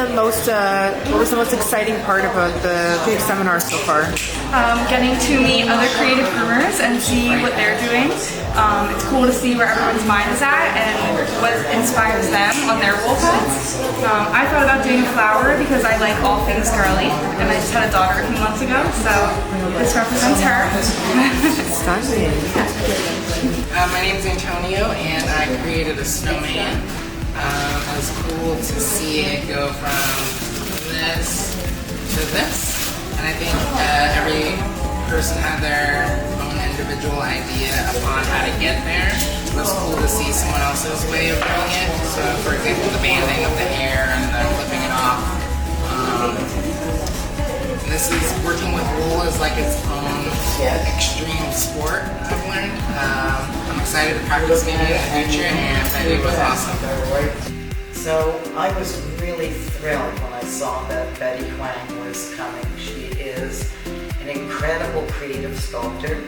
What was the most exciting part about the seminar so far? Getting to meet other creative groomers and see what they're doing. It's cool to see where everyone's mind is at and what inspires them on their wool pets. I thought about doing a flower because I like all things girly, and I just had a daughter a few months ago, so this represents her. Stunning. My name is Antonio, and I created a snowman. It was cool to see it go from this to this, and I think every person had their own individual idea upon how to get there. It was cool to see someone else's way of doing it. So, for example, the banding of the hair and the clipping it off. This is working with wool is like its own extreme sport, I've learned. I'm excited to practice maybe in the future, and Betty was awesome. So I was really thrilled when I saw that Betty Huang was coming. She is an incredible creative sculptor,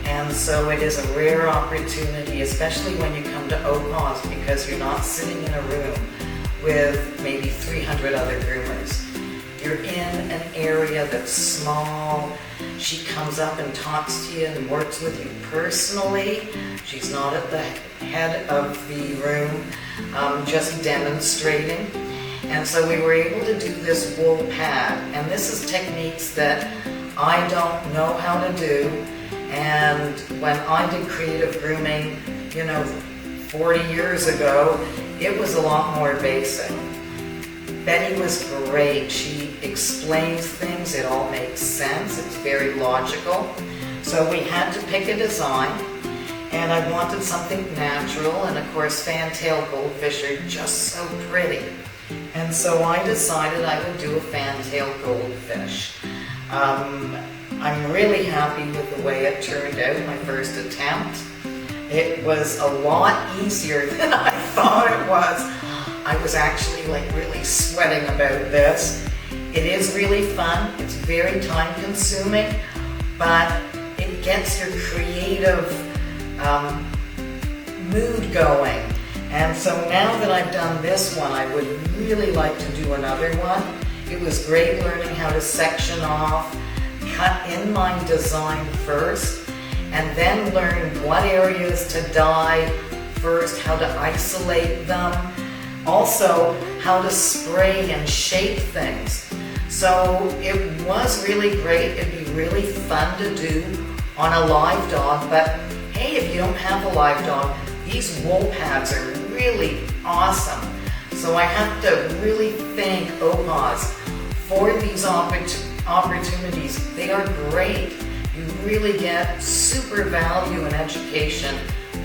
and so it is a rare opportunity, especially when you come to OPAWZ, because you're not sitting in a room with maybe 300 other groomers. You're in an area that's small. She comes up and talks to you and works with you personally. She's not at the head of the room, just demonstrating. And so we were able to do this wool pad. And this is techniques that I don't know how to do. And when I did creative grooming, 40 years ago, it was a lot more basic. Betty was great. She explains things, it all makes sense, it's very logical. So we had to pick a design, and I wanted something natural, and of course fantail goldfish are just so pretty. And so I decided I would do a fantail goldfish. I'm really happy with the way it turned out, my first attempt. It was a lot easier than I thought it was. I was actually really sweating about this. It is really fun, it's very time consuming, but it gets your creative mood going. And so now that I've done this one, I would really like to do another one. It was great learning how to section off, cut in my design first, and then learn what areas to dye first, how to isolate them, also how to spray and shape things. So it was really great. It'd be really fun to do on a live dog, but hey, if you don't have a live dog, these wool pads are really awesome. So I have to really thank OPAWZ for these opportunities. They are great. You really get super value and education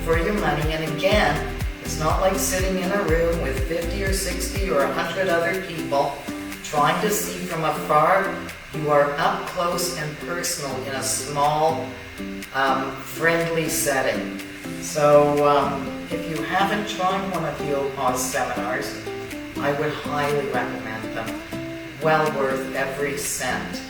for your money, and again, it's It's not like sitting in a room with 50 or 60 or 100 other people trying to see from afar. You are up close and personal in a small, friendly setting. So if you haven't tried one of the OPAWZ seminars, I would highly recommend them. Well worth every cent.